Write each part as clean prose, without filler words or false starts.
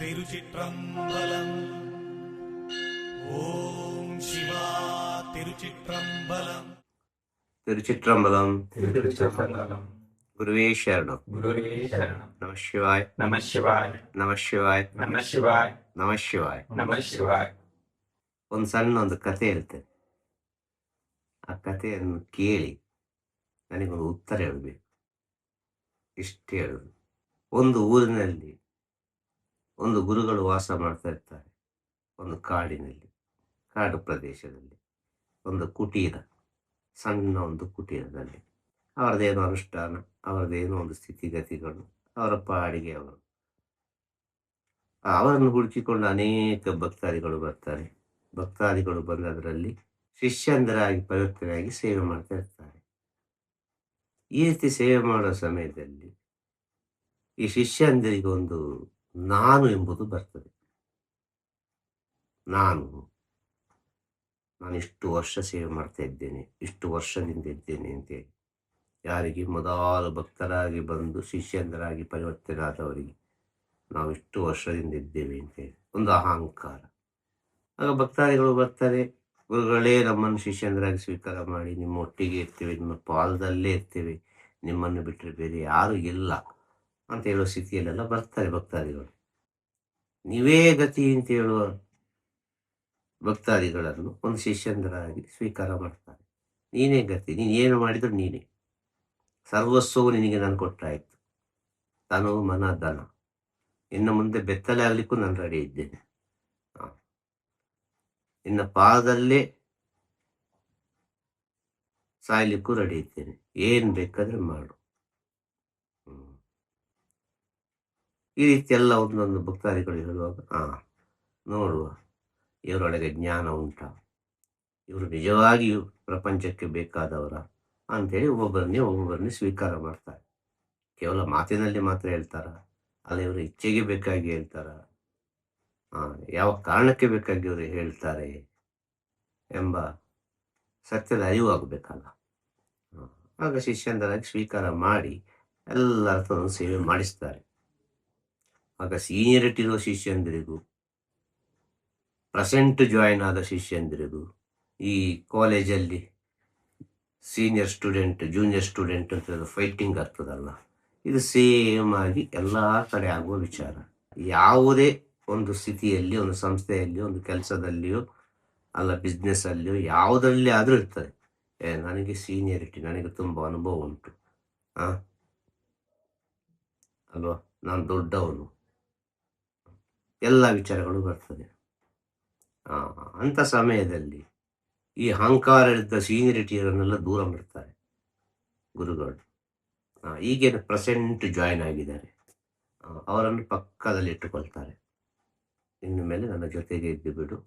திருச்சிற்றம்பலம். ஓம் சிவா திருச்சிற்றம்பலம். திருச்சிற்றம்பலம். திருச்சிற்றம்பலம். குருவே சரணம். குருவே சரணம். நம சிவாய். நம சிவாய். நம ಶಿವಾಯ್. நம ಶಿವಾய். ನಮ ಶಿವಾಯ್. நம ಶಿವಾய். ಒಂದು ಸಣ್ಣ ಕಥೆ ಇರುತ್ತೆ. ಆ ಕಥೆಯನ್ನು ಕೇಳಿ ನನಗೊಂದು ಉತ್ತರ ಹೇಳಬೇಕು. ಇಷ್ಟು ಹೇಳುದು, ಒಂದು ಊರಿನಲ್ಲಿ ಒಂದು ಗುರುಗಳು ವಾಸ ಮಾಡ್ತಾ ಇರ್ತಾರೆ. ಒಂದು ಕಾಡಿನಲ್ಲಿ, ಕಾಡು ಪ್ರದೇಶದಲ್ಲಿ ಒಂದು ಕುಟೀರ, ಸಣ್ಣ ಒಂದು ಕುಟೀರದಲ್ಲಿ ಅವರದೇನೋ ಅನುಷ್ಠಾನ, ಅವರದೇನೋ ಒಂದು ಸ್ಥಿತಿಗತಿಗಳು, ಅವರ ಪಾಡಿಗೆ ಅವರು. ಅವರನ್ನು ಹುಡುಕಿಕೊಂಡು ಅನೇಕ ಭಕ್ತಾದಿಗಳು ಬರ್ತಾರೆ. ಭಕ್ತಾದಿಗಳು ಬಂದದರಲ್ಲಿ ಶಿಷ್ಯಂದರಾಗಿ ಪರಿವರ್ತನೆಯಾಗಿ ಸೇವೆ ಮಾಡ್ತಾ ಇರ್ತಾರೆ. ಈ ರೀತಿ ಸೇವೆ ಮಾಡೋ ಸಮಯದಲ್ಲಿ ಈ ಶಿಷ್ಯಂದರಿಗೆ ಒಂದು ನಾನು ಎಂಬುದು ಬರ್ತದೆ. ನಾನು ಇಷ್ಟು ವರ್ಷ ಸೇವೆ ಮಾಡ್ತಾ ಇದ್ದೇನೆ, ಇಷ್ಟು ವರ್ಷದಿಂದ ಇದ್ದೇನೆ ಅಂತೇಳಿ, ಯಾರಿಗೆ ಮೊದಲು ಭಕ್ತರಾಗಿ ಬಂದು ಶಿಷ್ಯಂದರಾಗಿ ಪರಿವರ್ತನೆ ಆದವರಿಗೆ ನಾವು ಇಷ್ಟು ವರ್ಷದಿಂದ ಇದ್ದೇವೆ ಅಂತೇಳಿ ಒಂದು ಅಹಂಕಾರ. ಆಗ ಭಕ್ತಾದಿಗಳು ಬರ್ತಾರೆ, ಗುರುಗಳೇ ನಮ್ಮನ್ನು ಶಿಷ್ಯಂದರಾಗಿ ಸ್ವೀಕಾರ ಮಾಡಿ, ನಿಮ್ಮ ಒಟ್ಟಿಗೆ ಇರ್ತೇವೆ, ನಿಮ್ಮ ಪಾದದಲ್ಲೇ ಇರ್ತೇವೆ, ನಿಮ್ಮನ್ನು ಬಿಟ್ಟರೆ ಬೇರೆ ಯಾರು ಇಲ್ಲ ಅಂತ ಹೇಳುವ ಸ್ಥಿತಿಯಲ್ಲೆಲ್ಲ ಬರ್ತಾರೆ ಭಕ್ತಾದಿಗಳು. ನೀವೇ ಗತಿ ಅಂತ ಹೇಳುವ ಭಕ್ತಾದಿಗಳನ್ನು ಒಂದು ಶಿಷ್ಯಂದರಾಗಿ ಸ್ವೀಕಾರ ಮಾಡ್ತಾರೆ. ನೀನೇ ಗತಿ, ನೀನು ಏನು ಮಾಡಿದ್ರು ನೀನೇ, ಸರ್ವಸ್ವವು ನಿನಗೆ ನಾನು ಕೊಟ್ಟಾಯಿತು, ತನು ಮನ ಧನ, ಇನ್ನು ಮುಂದೆ ಬೆತ್ತಲೆ ಆಗ್ಲಿಕ್ಕೂ ನಾನು ರೆಡಿ ಇದ್ದೇನೆ, ನಿನ್ನ ಪಾದದಲ್ಲೇ ಸಾಯ್ಲಿಕ್ಕೂ ರೆಡಿ ಇದ್ದೇನೆ, ಏನ್ ಬೇಕಾದ್ರೆ ಮಾಡು. ಈ ರೀತಿ ಎಲ್ಲ ಒಂದೊಂದು ಭಕ್ತಾದಿಗಳು ಹೇಳುವಾಗ ನೋಡುವ, ಇವರೊಳಗೆ ಜ್ಞಾನ ಉಂಟಾ, ಇವರು ನಿಜವಾಗಿಯೂ ಪ್ರಪಂಚಕ್ಕೆ ಬೇಕಾದವರ ಅಂಥೇಳಿ ಒಬ್ಬೊಬ್ಬರನ್ನೇ ಸ್ವೀಕಾರ ಮಾಡ್ತಾರೆ. ಕೇವಲ ಮಾತಿನಲ್ಲಿ ಮಾತ್ರ ಹೇಳ್ತಾರ, ಅಲ್ಲ ಇವರು ಇಚ್ಛೆಗೆ ಬೇಕಾಗಿ ಹೇಳ್ತಾರ, ಯಾವ ಕಾರಣಕ್ಕೆ ಬೇಕಾಗಿ ಇವರು ಹೇಳ್ತಾರೆ ಎಂಬ ಸತ್ಯದ ಅರಿವು ಆಗಬೇಕಲ್ಲ. ಆಗ ಶಿಷ್ಯಂದರಾಗಿ ಸ್ವೀಕಾರ ಮಾಡಿ ಎಲ್ಲರ ಹತ್ರ ಸೇವೆ ಮಾಡಿಸ್ತಾರೆ. ಆಗ ಸೀನಿಯರಿಟಿ ಇರೋ ಶಿಷ್ಯಂದರಿಗೂ, ಪ್ರೆಸೆಂಟ್ ಜಾಯಿನ್ ಆದ ಶಿಷ್ಯಂದರಿಗೂ, ಈ ಕಾಲೇಜಲ್ಲಿ ಸೀನಿಯರ್ ಸ್ಟೂಡೆಂಟ್ ಜೂನಿಯರ್ ಸ್ಟೂಡೆಂಟ್ ಅಂತ ಫೈಟಿಂಗ್ ಆಗ್ತದಲ್ಲ, ಇದು ಸೇಮ್ ಆಗಿ ಎಲ್ಲ ಕಡೆ ಆಗುವ ವಿಚಾರ. ಯಾವುದೇ ಒಂದು ಸ್ಥಿತಿಯಲ್ಲಿ, ಒಂದು ಸಂಸ್ಥೆಯಲ್ಲಿ, ಒಂದು ಕೆಲಸದಲ್ಲಿಯೋ ಅಲ್ಲ ಬಿಸ್ನೆಸ್ ಅಲ್ಲಿಯೋ ಯಾವುದರಲ್ಲಿ ಆದರೂ ಇರ್ತದೆ, ನನಗೆ ಸೀನಿಯರಿಟಿ, ನನಗೆ ತುಂಬ ಅನುಭವ ಉಂಟು, ಅಲ್ವಾ, ನಾನು ದೊಡ್ಡವನು, ಎಲ್ಲ ವಿಚಾರಗಳು ಬರ್ತದೆ. ಅಂಥ ಸಮಯದಲ್ಲಿ ಈ ಅಹಂಕಾರದಿಂದ ಸೀನಿಯರಿಟಿಯರನ್ನೆಲ್ಲ ದೂರ ಮಾಡ್ತಾರೆ ಗುರುಗಳು. ಈಗೇನು ಪ್ರೆಸೆಂಟ್ ಜಾಯಿನ್ ಆಗಿದ್ದಾರೆ ಅವರನ್ನು ಪಕ್ಕದಲ್ಲಿ ಇಟ್ಟುಕೊಳ್ತಾರೆ. ಇನ್ನು ಮೇಲೆ ನನ್ನ ಜೊತೆಗೆ ಇದ್ದು ಬಿಡು,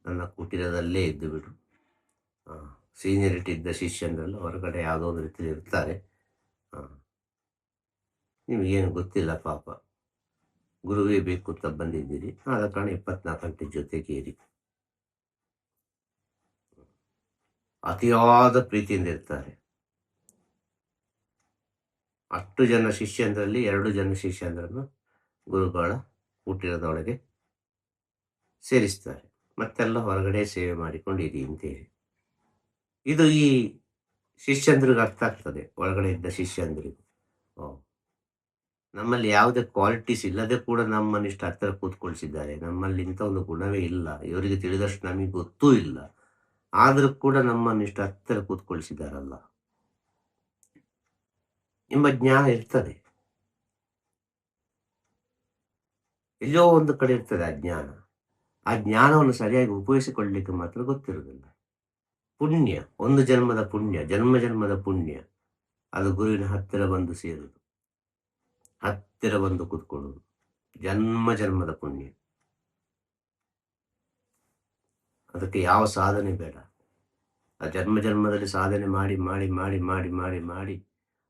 ನನ್ನ ಕುಟೀರದಲ್ಲೇ ಇದ್ದು ಬಿಡು. ಸೀನಿಯರಿಟಿ ಇದ್ದ ಶಿಷ್ಯನರೆಲ್ಲ ಹೊರಗಡೆ ಯಾವುದೋ ಒಂದು ರೀತಿಯಲ್ಲಿ ಇರ್ತಾರೆ. ನಿಮಗೇನು ಗೊತ್ತಿಲ್ಲ ಪಾಪ, ಗುರುವೇ ಬೇಕು ಅಂತ ಬಂದಿದ್ದೀರಿ, ಆದ ಕಾರಣ 24 ಗಂಟೆ ಜೊತೆಗೆ ಇರಿ. ಅತಿಯಾದ ಪ್ರೀತಿಯಿಂದ ಇರ್ತಾರೆ. ಅಷ್ಟು ಜನ ಶಿಷ್ಯಂದರಲ್ಲಿ 2 ಜನ ಶಿಷ್ಯಂದ್ರನ್ನು ಗುರುಗಳ ಕುಟೀರದೊಳಗೆ ಸೇರಿಸ್ತಾರೆ. ಮತ್ತೆಲ್ಲ ಹೊರಗಡೆ ಸೇವೆ ಮಾಡಿಕೊಂಡಿರಿ ಅಂತೇಳಿ. ಇದು ಈ ಶಿಷ್ಯಂದ್ರಿಗೆ ಅರ್ಥ ಆಗ್ತದೆ, ಒಳಗಡೆ ಇದ್ದ ಶಿಷ್ಯಂದ್ರಿಗೂ. ನಮ್ಮಲ್ಲಿ ಯಾವುದೇ ಕ್ವಾಲಿಟೀಸ್ ಇಲ್ಲದೆ ಕೂಡ ನಮ್ಮನ್ನು ಇಷ್ಟು ಹತ್ತಿರ ಕೂತ್ಕೊಳಿಸಿದ್ದಾರೆ, ನಮ್ಮಲ್ಲಿ ಇಂಥ ಒಂದು ಗುಣವೇ ಇಲ್ಲ, ಇವರಿಗೆ ತಿಳಿದಷ್ಟು ನಮಗೆ ಗೊತ್ತೂ ಇಲ್ಲ, ಆದರೂ ಕೂಡ ನಮ್ಮನ್ನು ಇಷ್ಟು ಹತ್ತಿರ ಕೂತ್ಕೊಳಿಸಿದಾರಲ್ಲ ಎಂಬ ಜ್ಞಾನ ಇರ್ತದೆ. ಎಲ್ಲೋ ಒಂದು ಕಡೆ ಇರ್ತದೆ ಆ ಜ್ಞಾನ. ಆ ಜ್ಞಾನವನ್ನು ಸರಿಯಾಗಿ ಉಪಯೋಗಿಸಿಕೊಳ್ಳಲಿಕ್ಕೆ ಮಾತ್ರ ಗೊತ್ತಿರುವುದಿಲ್ಲ. ಪುಣ್ಯ, ಒಂದು ಜನ್ಮದ ಪುಣ್ಯ, ಜನ್ಮದ ಪುಣ್ಯ, ಅದು ಗುರುವಿನ ಹತ್ತಿರ ಬಂದು ಸೇರುವುದು, ಹತ್ತಿರ ಬಂದು ಕೂತ್ಕೊಳ್ಳುವುದು, ಜನ್ಮದ ಪುಣ್ಯ. ಅದಕ್ಕೆ ಯಾವ ಸಾಧನೆ ಬೇಡ. ಆ ಜನ್ಮದಲ್ಲಿ ಸಾಧನೆ ಮಾಡಿ ಮಾಡಿ ಮಾಡಿ ಮಾಡಿ ಮಾಡಿ ಮಾಡಿ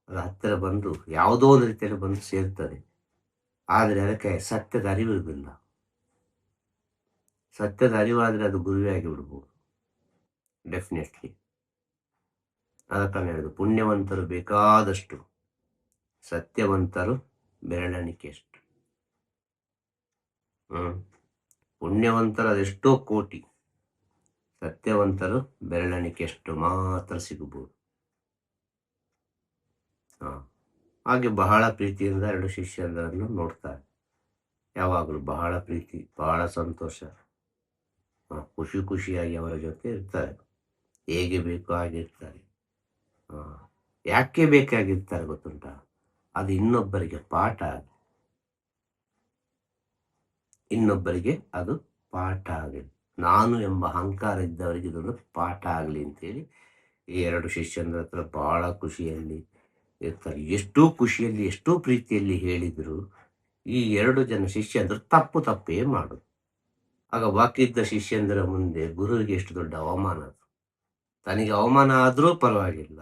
ಅದು ಹತ್ತಿರ ಬಂದು ಯಾವುದೋ ಒಂದು ರೀತಿಯಲ್ಲಿ ಬಂದು ಸೇರ್ತದೆ. ಆದರೆ ಅದಕ್ಕೆ ಸತ್ಯದ ಅರಿವಿರುವುದಿಲ್ಲ. ಸತ್ಯದ ಅರಿವಾದರೆ ಅದು ಗುರುವೇ ಆಗಿ ಬಿಡ್ಬೋದು ಡೆಫಿನೆಟ್ಲಿ. ಆದ ಕಾರಣ ಹೇಳಿದ್ದು, ಪುಣ್ಯವಂತರು ಬೇಕಾದಷ್ಟು, ಸತ್ಯವಂತರು ಬೆರಳೆಣಿಕೆಯಷ್ಟು. ಪುಣ್ಯವಂತರ ಅದೆಷ್ಟೋ ಕೋಟಿ, ಸತ್ಯವಂತರು ಬೆರಳೆಣಿಕೆಯಷ್ಟು ಮಾತ್ರ ಸಿಗಬಹುದು. ಹಾಗೆ ಬಹಳ ಪ್ರೀತಿಯಿಂದ 2 ಶಿಷ್ಯರನ್ನು ನೋಡ್ತಾರೆ. ಯಾವಾಗಲೂ ಬಹಳ ಪ್ರೀತಿ, ಬಹಳ ಸಂತೋಷ, ಖುಷಿ ಖುಷಿಯಾಗಿ ಅವರ ಜೊತೆ ಇರ್ತಾರೆ. ಹೇಗೆ ಬೇಕೋ ಹಾಗೆ ಇರ್ತಾರೆ. ಯಾಕೆ ಬೇಕಾಗಿರ್ತಾರೆ ಗೊತ್ತುಂಟಾ? ಅದು ಇನ್ನೊಬ್ಬರಿಗೆ ಪಾಠ ಆಗಲಿ, ಇನ್ನೊಬ್ಬರಿಗೆ ಅದು ಪಾಠ ಆಗಲಿ. ನಾನು ಎಂಬ ಅಹಂಕಾರ ಇದ್ದವರಿಗೆ ಇದೊಂದು ಪಾಠ ಆಗಲಿ ಅಂತೇಳಿ ಈ 2 ಶಿಷ್ಯರ ಹತ್ರ ಬಹಳ ಖುಷಿಯಲ್ಲಿ ಇರ್ತಾರೆ. ಎಷ್ಟೋ ಖುಷಿಯಲ್ಲಿ, ಎಷ್ಟೋ ಪ್ರೀತಿಯಲ್ಲಿ ಹೇಳಿದ್ರು ಈ 2 ಜನ ಶಿಷ್ಯಂದರು ತಪ್ಪೇ ಮಾಡೋದು. ಆಗ ಬಾಕಿ ಇದ್ದ ಶಿಷ್ಯಂದರ ಮುಂದೆ ಗುರುವಿಗೆ ಎಷ್ಟು ದೊಡ್ಡ ಅವಮಾನ ಅದು. ತನಗೆ ಅವಮಾನ ಆದರೂ ಪರವಾಗಿಲ್ಲ,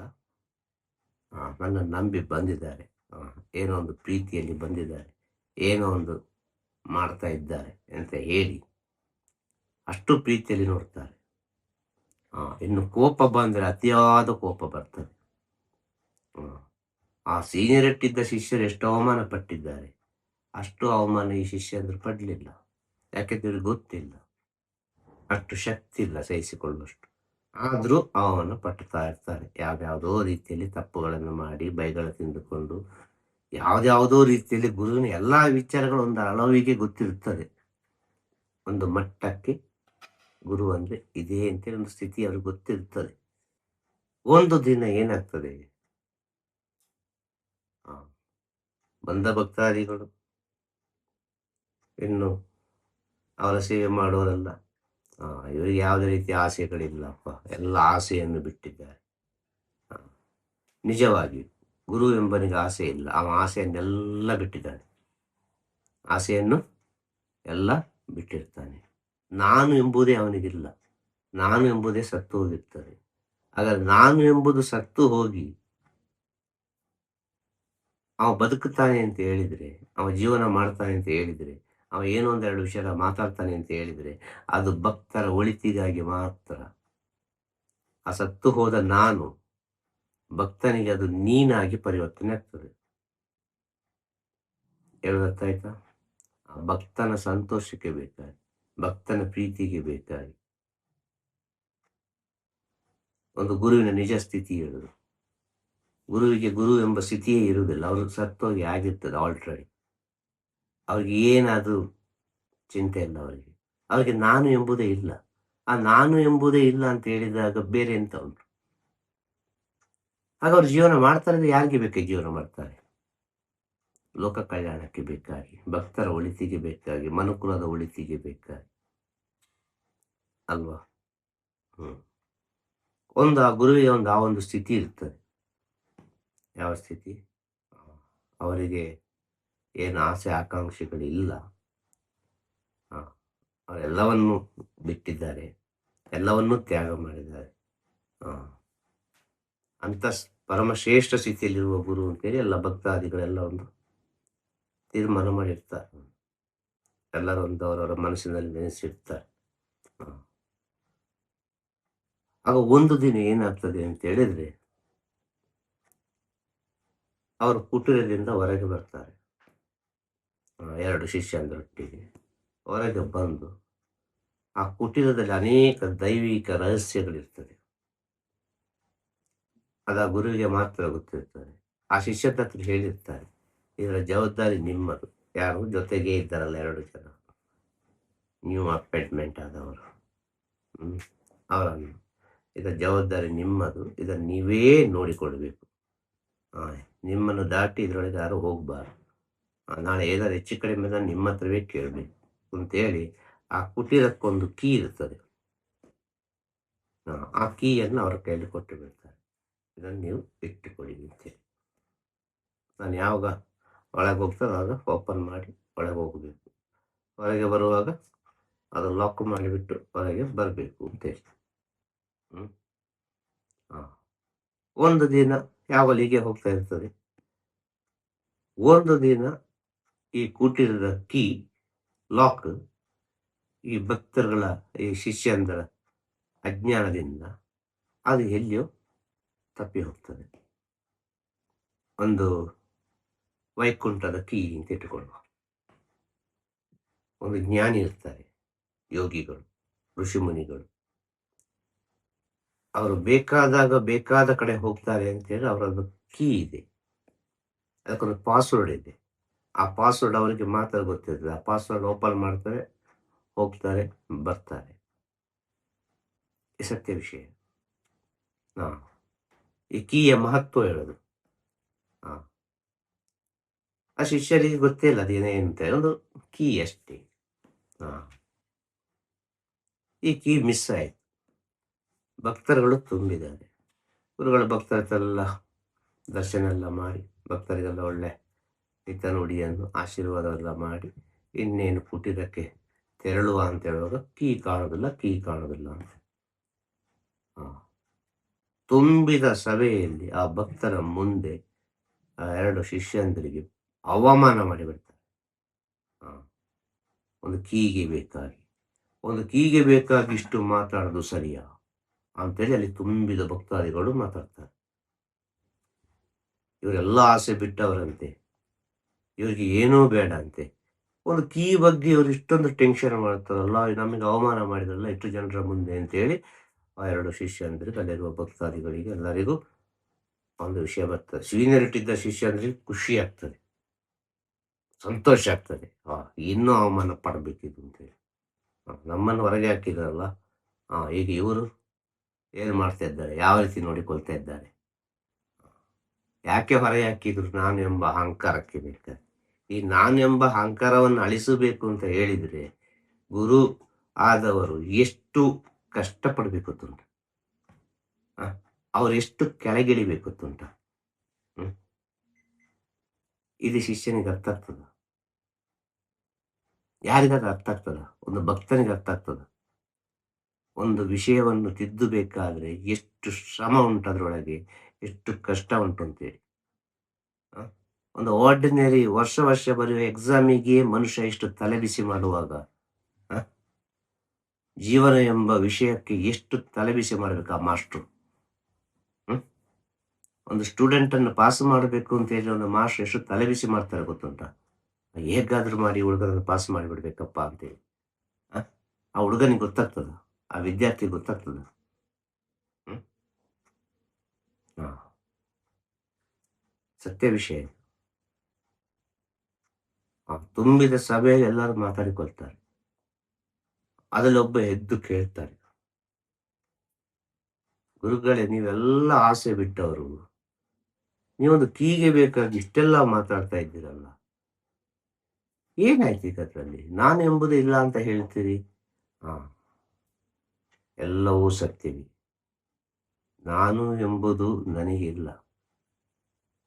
ನನ್ನನ್ನು ನಂಬಿ ಬಂದಿದ್ದಾರೆ, ಏನೋ ಒಂದು ಪ್ರೀತಿಯಲ್ಲಿ ಬಂದಿದ್ದಾರೆ, ಏನೋ ಒಂದು ಮಾಡ್ತಾ ಇದ್ದಾರೆ ಅಂತ ಹೇಳಿ ಅಷ್ಟು ಪ್ರೀತಿಯಲ್ಲಿ ನೋಡ್ತಾರೆ. ಇನ್ನು ಕೋಪ ಬಂದರೆ ಅತಿಯಾದ ಕೋಪ ಬರ್ತದೆ. ಆ ಸೀನಿಯರಿಟ್ಟಿದ್ದ ಶಿಷ್ಯರು ಎಷ್ಟು ಅವಮಾನ ಪಟ್ಟಿದ್ದಾರೆ, ಅಷ್ಟು ಅವಮಾನ ಈ ಶಿಷ್ಯಂದ್ರು ಪಡಲಿಲ್ಲ. ಯಾಕೆಂದ್ರೆ ಗೊತ್ತಿಲ್ಲ, ಅಷ್ಟು ಶಕ್ತಿ ಇಲ್ಲ ಸಹಿಸಿಕೊಳ್ಳುವಷ್ಟು. ಆದರೂ ಅವಮಾನ ಪಟ್ಟುತ್ತಾ ಇರ್ತಾರೆ. ಯಾವ್ಯಾವುದೋ ರೀತಿಯಲ್ಲಿ ತಪ್ಪುಗಳನ್ನು ಮಾಡಿ ಬೈಗಳ ತಿಂದುಕೊಂಡು, ಯಾವುದ್ಯಾವುದೋ ರೀತಿಯಲ್ಲಿ ಗುರುವಿನ ಎಲ್ಲ ವಿಚಾರಗಳು ಒಂದು ಅಳವಿಗೆ ಗೊತ್ತಿರುತ್ತದೆ. ಒಂದು ಮಟ್ಟಕ್ಕೆ ಗುರು ಅಂದರೆ ಇದೇ ಅಂತೇಳಿ ಒಂದು ಸ್ಥಿತಿ ಅವ್ರಿಗೆ ಗೊತ್ತಿರ್ತದೆ. ಒಂದು ದಿನ ಏನಾಗ್ತದೆ, ಬಂದ ಭಕ್ತಾದಿಗಳು ಇನ್ನು ಅವರ ಸೇವೆ ಮಾಡೋರಲ್ಲ, ಇವರಿಗೆ ಯಾವುದೇ ರೀತಿಯ ಆಸೆಗಳಿಲ್ಲಪ್ಪ, ಎಲ್ಲ ಆಸೆಯನ್ನು ಬಿಟ್ಟಿದ್ದಾರೆ. ನಿಜವಾಗಿ ಗುರು ಎಂಬನಿಗೆ ಆಸೆ ಇಲ್ಲ, ಅವ ಆಸೆಯನ್ನೆಲ್ಲ ಬಿಟ್ಟಿದ್ದಾನೆ, ಆಸೆಯನ್ನು ಎಲ್ಲ ಬಿಟ್ಟಿರ್ತಾನೆ. ನಾನು ಎಂಬುದೇ ಅವನಿಗಿಲ್ಲ, ನಾನು ಎಂಬುದೇ ಸತ್ತು ಹೋಗಿರ್ತದೆ. ಹಾಗಾದ್ರೆ ನಾನು ಎಂಬುದು ಸತ್ತು ಹೋಗಿ ಅವ ಬದುಕುತ್ತಾನೆ ಅಂತ ಹೇಳಿದರೆ, ಅವ ಜೀವನ ಮಾಡ್ತಾನೆ ಅಂತ ಹೇಳಿದರೆ, ಅವ ಏನೋ ಒಂದೆರಡು ವಿಷಯ ಮಾತಾಡ್ತಾನೆ ಅಂತ ಹೇಳಿದರೆ, ಅದು ಭಕ್ತರ ಒಳಿತಿಗಾಗಿ ಮಾತ್ರ. ಆ ಸತ್ತು ಹೋದ ನಾನು ಭಕ್ತನಿಗೆ ಅದು ನೀನಾಗಿ ಪರಿವರ್ತನೆ ಆಗ್ತದೆ. ಹೇಳೋದಾಯ್ತಾ? ಆ ಭಕ್ತನ ಸಂತೋಷಕ್ಕೆ ಬೇಕಾಗಿ, ಭಕ್ತನ ಪ್ರೀತಿಗೆ ಬೇಕಾಗಿ ಒಂದು ಗುರುವಿನ ನಿಜ ಸ್ಥಿತಿ ಹೇಳುದು. ಗುರುವಿಗೆ ಗುರು ಎಂಬ ಸ್ಥಿತಿಯೇ ಇರುವುದಿಲ್ಲ, ಅವ್ರಿಗೆ ಸತ್ತೋಗಿ ಆಗಿರ್ತದೆ ಆಲ್ರೆಡಿ. ಅವ್ರಿಗೆ ಏನಾದರೂ ಚಿಂತೆ ಇಲ್ಲ, ಅವ್ರಿಗೆ ನಾನು ಎಂಬುದೇ ಇಲ್ಲ. ಆ ನಾನು ಎಂಬುದೇ ಇಲ್ಲ ಅಂತ ಹೇಳಿದಾಗ ಬೇರೆ ಎಂತ ಉಂಟು? ಆಗ ಅವ್ರು ಜೀವನ ಮಾಡ್ತಾರೆ, ಯಾರಿಗೆ ಬೇಕಾಗಿ ಜೀವನ ಮಾಡ್ತಾರೆ? ಲೋಕ ಕಲ್ಯಾಣಕ್ಕೆ ಬೇಕಾಗಿ, ಭಕ್ತರ ಒಳಿತಿಗೆ ಬೇಕಾಗಿ, ಮನುಕುಲದ ಒಳಿತಿಗೆ ಬೇಕಾಗಿ ಅಲ್ವಾ? ಒಂದು ಆ ಗುರುವಿಗೆ ಆ ಒಂದು ಸ್ಥಿತಿ ಇರ್ತದೆ. ಯಾವ ಸ್ಥಿತಿ? ಅವರಿಗೆ ಏನು ಆಸೆ ಆಕಾಂಕ್ಷೆಗಳಿಲ್ಲ, ಅವರೆಲ್ಲವನ್ನು ಬಿಟ್ಟಿದ್ದಾರೆ, ಎಲ್ಲವನ್ನೂ ತ್ಯಾಗ ಮಾಡಿದ್ದಾರೆ. ಅಂತ ಪರಮಶ್ರೇಷ್ಠ ಸ್ಥಿತಿಯಲ್ಲಿರುವ ಗುರು ಅಂತೇಳಿ ಎಲ್ಲ ಭಕ್ತಾದಿಗಳೆಲ್ಲ ಒಂದು ತೀರ್ಮಾನ ಮಾಡಿರ್ತಾರೆ. ಎಲ್ಲರೂ ಒಂದು ಅವರವರ ಮನಸ್ಸಿನಲ್ಲಿ ನೆನೆಸಿರ್ತಾರೆ. ಆಗ ಒಂದು ದಿನ ಏನಾಗ್ತದೆ ಅಂತ ಹೇಳಿದ್ರೆ, ಅವರು ಕುಟೀರದಿಂದ ಹೊರಗೆ ಬರ್ತಾರೆ. 2 ಶಿಷ್ಯಂದರೊಟ್ಟಿಗೆ ಹೊರಗೆ ಬಂದು ಆ ಕುಟೀರದಲ್ಲಿ ಅನೇಕ ದೈವಿಕ ರಹಸ್ಯಗಳಿರ್ತದೆ. ಅದು ಆ ಗುರುವಿಗೆ ಮಾತ್ರ ಗೊತ್ತಿರ್ತದೆ. ಆ ಶಿಷ್ಯರ ಹತ್ರ ಹೇಳಿರ್ತಾರೆ, ಇದರ ಜವಾಬ್ದಾರಿ ನಿಮ್ಮದು. ಯಾರು ಜೊತೆಗೆ ಇದ್ದಾರಲ್ಲ 2 ಜನ ನ್ಯೂ ಅಪಾಯಿಂಟ್ಮೆಂಟ್ ಆದವರು, ಅವರನ್ನು, ಇದರ ಜವಾಬ್ದಾರಿ ನಿಮ್ಮದು, ಇದನ್ನು ನೀವೇ ನೋಡಿಕೊಳ್ಬೇಕು. ನಿಮ್ಮನ್ನು ದಾಟಿ ಇದರೊಳಗೆ ಯಾರು ಹೋಗಬಾರ್ದು. ನಾಳೆ ಏನಾದ್ರು ಹೆಚ್ಚು ಕಡಿಮೆ ನಿಮ್ಮ ಹತ್ರವೇ ಕೇಳಬೇಕು ಅಂತೇಳಿ ಆ ಕುಟೀರಕ್ಕೊಂದು ಕೀ ಇರ್ತದೆ. ಆ ಕೀಯನ್ನು ಅವರ ಕೈಯಲ್ಲಿ ಕೊಟ್ಟು ಬಿಡ್ತಾರೆ, ಇದನ್ನು ನೀವು ಇಟ್ಟುಕೊಳ್ಳಿ ಅಂತೇಳಿ. ನಾನು ಯಾವಾಗ ಒಳಗೆ ಹೋಗ್ತದೆ ಆಗ ಓಪನ್ ಮಾಡಿ ಒಳಗೆ ಹೋಗಬೇಕು, ಹೊರಗೆ ಬರುವಾಗ ಅದು ಲಾಕ್ ಮಾಡಿಬಿಟ್ಟು ಹೊರಗೆ ಬರಬೇಕು ಅಂತೇಳಿ. ಒಂದು ದಿನ ಯಾವಾಗ ಹೀಗೆ ಹೋಗ್ತಾ ಇರ್ತದೆ. ಒಂದು ದಿನ ಈ ಕುಟೀರದ ಕೀ ಲಾಕ್ ಈ ಭಕ್ತರುಗಳ, ಈ ಶಿಷ್ಯಂದರ ಅಜ್ಞಾನದಿಂದ ಅದು ಎಲ್ಲಿಯೋ ತಪ್ಪಿ ಹೋಗ್ತದೆ. ಒಂದು ವೈಕುಂಠದ ಕೀ ಅಂತ ಇಟ್ಟುಕೊಳ್ಳುವ, ಒಂದು ಜ್ಞಾನಿ ಇರ್ತಾರೆ, ಯೋಗಿಗಳು, ಋಷಿಮುನಿಗಳು. ಅವರು ಬೇಕಾದಾಗ ಬೇಕಾದ ಕಡೆ ಹೋಗ್ತಾರೆ ಅಂತೇಳಿ ಅವರದ್ದು ಕೀ ಇದೆ, ಅದಕ್ಕೊಂದು ಪಾಸ್ವರ್ಡ್ ಇದೆ. ಆ ಪಾಸ್ವರ್ಡ್ ಅವರಿಗೆ ಮಾತ್ರ ಗೊತ್ತಿರ್ತದೆ. ಆ ಪಾಸ್ವರ್ಡ್ ಓಪನ್ ಮಾಡ್ತಾರೆ, ಹೋಗ್ತಾರೆ, ಬರ್ತಾರೆ. ಈ ಸತ್ಯ ವಿಷಯ. ಹಾಂ, ಈ ಕೀಯ ಮಹತ್ವ ಹೇಳೋದು. ಹಾಂ, ಆ ಶಿಷ್ಯರಿಗೆ ಗೊತ್ತೇ ಇಲ್ಲ ಅದೇನೇ ಅಂತ, ಒಂದು ಕೀ ಅಷ್ಟೇ. ಹಾಂ, ಈ ಕೀ ಮಿಸ್ ಆಯಿತು. ಭಕ್ತರುಗಳು ತುಂಬಿದ್ದಾರೆ. ಗುರುಗಳು ಭಕ್ತರೆಲ್ಲ ದರ್ಶನ ಎಲ್ಲ ಮಾಡಿ, ಭಕ್ತರಿಗೆಲ್ಲ ಒಳ್ಳೆ ಹಿತ ನುಡಿಯನ್ನು ಆಶೀರ್ವಾದವೆಲ್ಲ ಮಾಡಿ ಇನ್ನೇನು ಕುಟೀರಕ್ಕೆ ತೆರಳುವ ಅಂತ ಹೇಳುವಾಗ ಕೀ ಕಾಣೋದಿಲ್ಲ ಅಂತ. ತುಂಬಿದ ಸಭೆಯಲ್ಲಿ ಆ ಭಕ್ತರ ಮುಂದೆ ಆ 2 ಶಿಷ್ಯಂದರಿಗೆ ಅವಮಾನ ಮಾಡಿಬಿಡ್ತಾರೆ. ಒಂದು ಕೀಗೆ ಬೇಕಾಗಿ ಇಷ್ಟು ಮಾತಾಡೋದು ಸರಿಯಾ ಅಂತೇಳಿ ಅಲ್ಲಿ ತುಂಬಿದ ಭಕ್ತಾದಿಗಳು ಮಾತಾಡ್ತಾರೆ. ಇವರೆಲ್ಲ ಆಸೆ ಬಿಟ್ಟವರಂತೆ, ಇವರಿಗೆ ಏನೂ ಬೇಡ ಅಂತೆ. ಒಂದು ಕೀ ಬಗ್ಗೆ ಇವರು ಇಷ್ಟೊಂದು ಟೆನ್ಷನ್ ಮಾಡ್ತಾರಲ್ಲ, ನಮಗೆ ಅವಮಾನ ಮಾಡಿದ್ರಲ್ಲ ಇಷ್ಟು ಜನರ ಮುಂದೆ ಅಂತೇಳಿ ಆ 2 ಶಿಷ್ಯಂದ್ರಿಗೆ, ಅಲ್ಲಿರುವ ಭಕ್ತಾದಿಗಳಿಗೆ ಎಲ್ಲರಿಗೂ ಒಂದು ವಿಷಯ ಬರ್ತದೆ. ಸೀನಿಯರಿಟಿ ಇದ್ದ ಶಿಷ್ಯಂದ್ರಿಗೆ ಖುಷಿ ಆಗ್ತದೆ, ಸಂತೋಷ ಆಗ್ತದೆ. ಇನ್ನೂ ಅವಮಾನ ಪಡಬೇಕಿದ್ದು ಅಂತೇಳಿ. ನಮ್ಮನ್ನು ಹೊರಗೆ ಹಾಕಿದ್ರಲ್ಲ, ಈಗ ಇವರು ಏನು ಮಾಡ್ತಾ ಇದ್ದಾರೆ, ಯಾವ ರೀತಿ ನೋಡಿಕೊಳ್ತಾ ಇದ್ದಾರೆ. ಯಾಕೆ ಹೊರಗೆ ಹಾಕಿದ್ರು? ನಾನು ಎಂಬ ಅಹಂಕಾರಕ್ಕೆ ಬೇಕಾದ್ರೆ. ಈ ನಾನು ಎಂಬ ಅಹಂಕಾರವನ್ನು ಅಳಿಸಬೇಕು ಅಂತ ಹೇಳಿದರೆ ಗುರು ಆದವರು ಎಷ್ಟು ಕಷ್ಟಪಡಬೇಕು ತುಂಟ, ಅವ್ರು ಎಷ್ಟು ಕೆಳಗಿಳಿಬೇಕು ತುಂಟ. ಇದು ಶಿಷ್ಯನಿಗೆ ಅರ್ಥ ಆಗ್ತದ? ಯಾರಿಗಾದ್ರೂ ಅರ್ಥ ಆಗ್ತದ? ಒಂದು ಭಕ್ತನಿಗೆ ಅರ್ಥ ಆಗ್ತದ? ಒಂದು ವಿಷಯವನ್ನು ತಿದ್ದಬೇಕಾದ್ರೆ ಎಷ್ಟು ಶ್ರಮ ಉಂಟು, ಅದರೊಳಗೆ ಎಷ್ಟು ಕಷ್ಟ ಉಂಟು ಅಂತೇಳಿ. ಒಂದು ಆರ್ಡಿನರಿ ವರ್ಷ ಬರೆಯುವ ಎಕ್ಸಾಮಿಗೆ ಮನುಷ್ಯ ಎಷ್ಟು ತಲೆಬಿಸಿ ಮಾಡುವಾಗ ಜೀವನ ಎಂಬ ವಿಷಯಕ್ಕೆ ಎಷ್ಟು ತಲೆಬಿಸಿ ಮಾಡಬೇಕು ಆ ಮಾಸ್ಟ್ರು. ಒಂದು ಸ್ಟೂಡೆಂಟನ್ನು ಪಾಸ್ ಮಾಡಬೇಕು ಅಂತ ಹೇಳಿ ಒಂದು ಮಾಸ್ಟರ್ ಎಷ್ಟು ತಲೆಬಿಸಿ ಮಾಡ್ತಾರೆ ಗೊತ್ತುಂಟ? ಹೇಗಾದ್ರೂ ಮಾಡಿ ಹುಡುಗರನ್ನು ಪಾಸ್ ಮಾಡಿಬಿಡ್ಬೇಕಪ್ಪ ಅಂತೇಳಿ. ಆ ಹುಡುಗನಿಗೆ ಗೊತ್ತಾಗ್ತದ? ಆ ವಿದ್ಯಾರ್ಥಿ ಗೊತ್ತಾಗ್ತದ? ಸತ್ಯ ವಿಷಯ. ತುಂಬಿದ ಸಭೆಯಲ್ಲಿ ಎಲ್ಲರೂ ಮಾತಾಡಿಕೊಳ್ತಾರೆ. ಅದರಲ್ಲಿ ಒಬ್ಬ ಎದ್ದು ಕೇಳ್ತಾರೆ, ಗುರುಗಳೇ, ನೀವೆಲ್ಲ ಆಸೆ ಬಿಟ್ಟವರು, ನೀವೊಂದು ಕೀಗೆ ಬೇಕಾಗಿ ಇಷ್ಟೆಲ್ಲ ಮಾತಾಡ್ತಾ ಇದ್ದೀರಲ್ಲ, ಏನಾಯ್ತು ಇದರಲ್ಲಿ? ನಾನು ಎಂಬುದು ಇಲ್ಲ ಅಂತ ಹೇಳ್ತೀರಿ. ಎಲ್ಲವೂ ಸತ್ಯವೇ. ನಾನು ಎಂಬುದು ನನಗಿಲ್ಲ,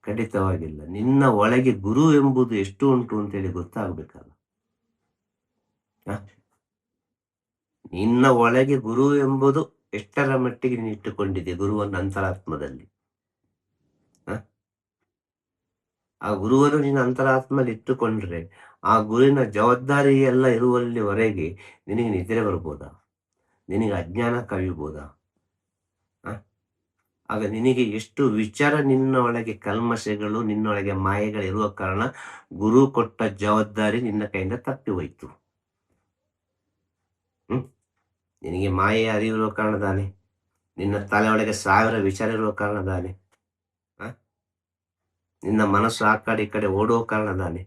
ಖಂಡಿತವಾಗಿಲ್ಲ. ನಿನ್ನ ಒಳಗೆ ಗುರು ಎಂಬುದು ಎಷ್ಟು ಉಂಟು ಅಂತೇಳಿ ಗೊತ್ತಾಗಬೇಕಲ್ಲ. ನಿನ್ನ ಒಳಗೆ ಗುರು ಎಂಬುದು ಎಷ್ಟರ ಮಟ್ಟಿಗೆ ನೀನು ಇಟ್ಟುಕೊಂಡಿದೆ ಗುರುವನ್ನು ಅಂತರಾತ್ಮದಲ್ಲಿ. ಆ ಗುರುವನ್ನು ನೀನು ಅಂತರಾತ್ಮದಲ್ಲಿ ಇಟ್ಟುಕೊಂಡ್ರೆ ಆ ಗುರುವಿನ ಜವಾಬ್ದಾರಿ ಎಲ್ಲ ಇರುವಲ್ಲಿವರೆಗೆ ನಿನಗೆ ನಿದ್ರೆ ಬರ್ಬೋದಾ? ನಿನಗೆ ಅಜ್ಞಾನ ಕವಿಬೋದಾ? ಆಗ ನಿನಗೆ ಎಷ್ಟು ವಿಚಾರ, ನಿನ್ನ ಒಳಗೆ ಕಲ್ಮಶಗಳು, ನಿನ್ನೊಳಗೆ ಮಾಯೆಗಳಿರುವ ಕಾರಣ ಗುರು ಕೊಟ್ಟ ಜವಾಬ್ದಾರಿ ನಿನ್ನ ಕೈಯಿಂದ ತಪ್ಪಿ ಹೋಯ್ತು. ನಿನಗೆ ಮಾಯೆ ಅರಿವಿರುವ ಕಾರಣದಾನೆ, ನಿನ್ನ ತಲೆ ಒಳಗೆ 1000 ವಿಚಾರ ಇರುವ ಕಾರಣದಾನೆ, ನಿನ್ನ ಮನಸ್ಸು ಆ ಕಡೆ ಈ ಕಡೆ ಓಡುವ ಕಾರಣದಾನೆ.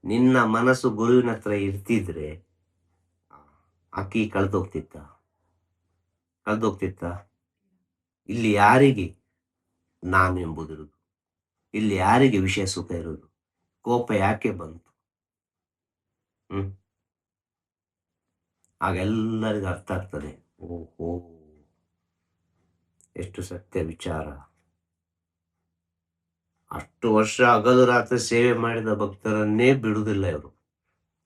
ನಿನ್ನ ಮನಸ್ಸು ಗುರುವಿನ ಹತ್ರ ಇರ್ತಿದ್ರೆ ಅಕ್ಕಿ ಕಳೆದೋಗ್ತಿತ್ತ? ಇಲ್ಲಿ ಯಾರಿಗೆ ನಾನು ಎಂಬುದಿರುವುದು? ಇಲ್ಲಿ ಯಾರಿಗೆ ವಿಷಯ ಸುಖ ಇರುವುದು? ಕೋಪ ಯಾಕೆ ಬಂತು? ಆಗೆಲ್ಲರಿಗೂ ಅರ್ಥ ಆಗ್ತದೆ, ಓಹೋ ಎಷ್ಟು ಸತ್ಯ ವಿಚಾರ. ಅಷ್ಟು ವರ್ಷ ಹಗಲು ರಾತ್ರಿ ಸೇವೆ ಮಾಡಿದ ಭಕ್ತರನ್ನೇ ಬಿಡುವುದಿಲ್ಲ ಇವರು.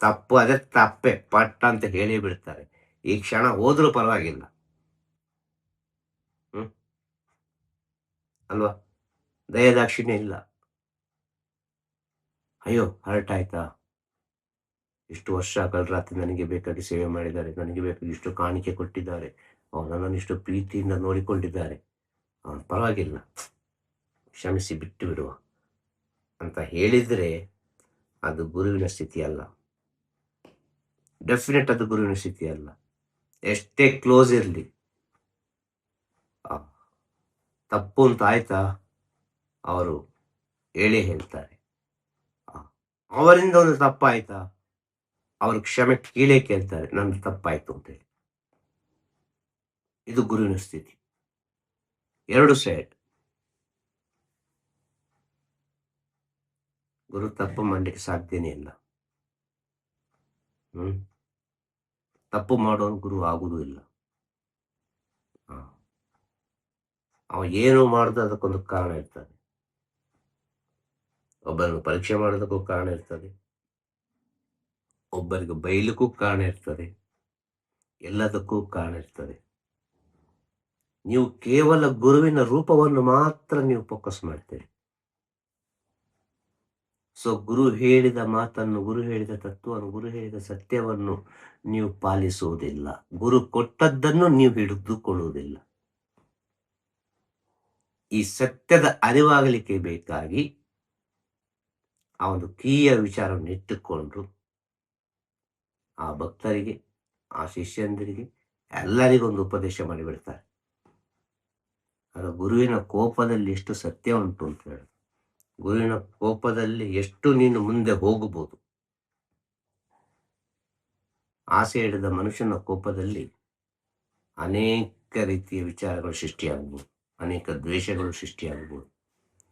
ತಪ್ಪು ಅದೇ ತಪ್ಪೆ ಪಟ್ಟ ಅಂತ ಹೇಳಿ ಬಿಡ್ತಾರೆ. ಈ ಕ್ಷಣ ಹೋದ್ರೂ ಪರವಾಗಿಲ್ಲ, ಅಲ್ವಾ? ದಯದಾಕ್ಷಿಣ್ಯ ಇಲ್ಲ. ಅಯ್ಯೋ ಹರ್ಟ್ ಆಯ್ತಾ, ಇಷ್ಟು ವರ್ಷ ಹಗಲು ರಾತ್ರಿ ನನಗೆ ಬೇಕಾಗಿ ಸೇವೆ ಮಾಡಿದ್ದಾರೆ, ನನಗೆ ಬೇಕಾಗಿ ಇಷ್ಟು ಕಾಣಿಕೆ ಕೊಟ್ಟಿದ್ದಾರೆ, ನನ್ನನ್ನು ಇಷ್ಟು ಪ್ರೀತಿಯಿಂದ ನೋಡಿಕೊಂಡಿದ್ದಾರೆ, ಪರವಾಗಿಲ್ಲ, ಕ್ಷಮಿಸಿ ಬಿಟ್ಟು ಬಿಡುವ ಅಂತ ಹೇಳಿದರೆ ಅದು ಗುರುವಿನ ಸ್ಥಿತಿ ಅಲ್ಲ. ಡೆಫಿನೆಟ್ ಅದು ಗುರುವಿನ ಸ್ಥಿತಿ ಅಲ್ಲ. ಎಷ್ಟೇ ಕ್ಲೋಸ್ ಇರಲಿ, ತಪ್ಪು ಅಂತ ಆಯ್ತಾ ಅವರು ಹೇಳೇ ಹೇಳ್ತಾರೆ. ಅವರಿಂದ ಒಂದು ತಪ್ಪಾಯ್ತಾ ಅವರು ಕ್ಷಮೆ ಕೀಳೇ ಕೇಳ್ತಾರೆ, ನಂದು ತಪ್ಪಾಯ್ತು ಅಂತೇಳಿ. ಇದು ಗುರುವಿನ ಸ್ಥಿತಿ. ಎರಡು ಸೈಡ್. ಗುರು ತಪ್ಪು ಮಾಡಲಿಕ್ಕೆ ಸಾಧ್ಯನೇ ಇಲ್ಲ. ತಪ್ಪು ಮಾಡೋನು ಗುರು ಆಗುವುದೂ ಇಲ್ಲ. ಅವ ಏನು ಮಾಡುದು ಅದಕ್ಕೊಂದು ಕಾರಣ ಇರ್ತದೆ. ಒಬ್ಬರನ್ನು ಪರೀಕ್ಷೆ ಮಾಡೋದಕ್ಕೂ ಕಾರಣ ಇರ್ತದೆ, ಒಬ್ಬರಿಗೆ ಬೈಲಿಕ್ಕೂ ಕಾರಣ ಇರ್ತದೆ, ಎಲ್ಲದಕ್ಕೂ ಕಾರಣ ಇರ್ತದೆ. ನೀವು ಕೇವಲ ಗುರುವಿನ ರೂಪವನ್ನು ಮಾತ್ರ ನೀವು ಫೋಕಸ್ ಮಾಡ್ತೀರಿ. ಸೊ ಗುರು ಹೇಳಿದ ಮಾತನ್ನು, ಗುರು ಹೇಳಿದ ತತ್ವವನ್ನು, ಗುರು ಹೇಳಿದ ಸತ್ಯವನ್ನು ನೀವು ಪಾಲಿಸುವುದಿಲ್ಲ. ಗುರು ಕೊಟ್ಟದ್ದನ್ನು ನೀವು ಹಿಡಿದುಕೊಳ್ಳುವುದಿಲ್ಲ. ಈ ಸತ್ಯದ ಅರಿವಾಗಲಿಕ್ಕೆ ಬೇಕಾಗಿ ಆ ಒಂದು ಕೀಯ ವಿಚಾರವನ್ನು ಇಟ್ಟುಕೊಂಡು ಆ ಭಕ್ತರಿಗೆ, ಆ ಶಿಷ್ಯಂದರಿಗೆ ಎಲ್ಲರಿಗೊಂದು ಉಪದೇಶ ಮಾಡಿಬಿಡ್ತಾರೆ. ಅದು ಗುರುವಿನ ಕೋಪದಲ್ಲಿ ಎಷ್ಟು ಸತ್ಯ ಉಂಟು ಅಂತ ಹೇಳಿ, ಗುರುವಿನ ಕೋಪದಲ್ಲಿ ಎಷ್ಟು ನೀನು ಮುಂದೆ ಹೋಗಬಹುದು. ಆಸೆ ಹಿಡಿದ ಮನುಷ್ಯನ ಕೋಪದಲ್ಲಿ ಅನೇಕ ರೀತಿಯ ವಿಚಾರಗಳು ಸೃಷ್ಟಿಯಾಗಬಹುದು, ಅನೇಕ ದ್ವೇಷಗಳು ಸೃಷ್ಟಿಯಾಗಬಹುದು,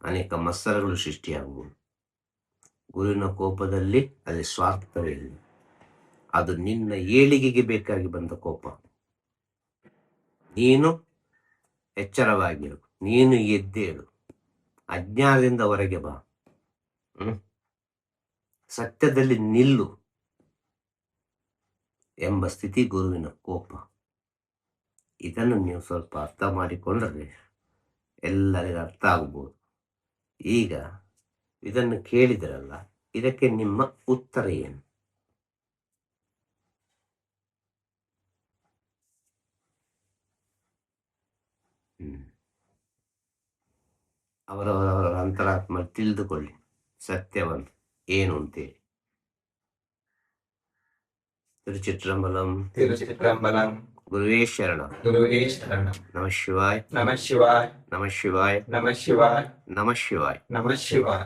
ಅನೇಕ ಮತ್ಸರಗಳು ಸೃಷ್ಟಿಯಾಗಬಹುದು. ಗುರುವಿನ ಕೋಪದಲ್ಲಿ ಅಲ್ಲಿ ಸ್ವಾರ್ಥವೇ ಇಲ್ಲ. ಅದು ನಿನ್ನ ಏಳಿಗೆಗೆ ಬೇಕಾಗಿ ಬಂದ ಕೋಪ. ನೀನು ಎಚ್ಚರವಾಗಿರು, ನೀನು ಎದ್ದೇಳು, ಅಜ್ಞಾನದಿಂದ ಹೊರಗೆ ಬಾ, ಸತ್ಯದಲ್ಲಿ ನಿಲ್ಲು ಎಂಬ ಸ್ಥಿತಿ ಗುರುವಿನ ಕೋಪ. ಇದನ್ನು ನೀವು ಸ್ವಲ್ಪ ಅರ್ಥ ಮಾಡಿಕೊಂಡ್ರೆ ಎಲ್ಲರಿಗೂ ಅರ್ಥ ಆಗ್ಬೋದು. ಈಗ ಇದನ್ನು ಕೇಳಿದ್ರಲ್ಲ, ಇದಕ್ಕೆ ನಿಮ್ಮ ಉತ್ತರ ಏನು? ಅವರವರ ಅಂತರಾತ್ಮ ತಿಳಿದುಕೊಳ್ಳಿ ಸತ್ಯವನ್ನು ಏನು ಅಂತೇಳಿ. ತಿರುಚಿಟ್ರಂಬಲಂ. ತಿರುಚಿಟ್ರಂಬಲಂ. ಗುರುವೇ ಶರಣ. ಗುರುವೇ ಶರಣ. ನಮಃ ಶಿವಾಯ. ನಮಃ ಶಿವಾಯ. ನಮಃ ಶಿವಾಯ. ನಮಃ ಶಿವಾಯ. ನಮಃ ಶಿವಾಯ. ನಮಃ ಶಿವಾಯ.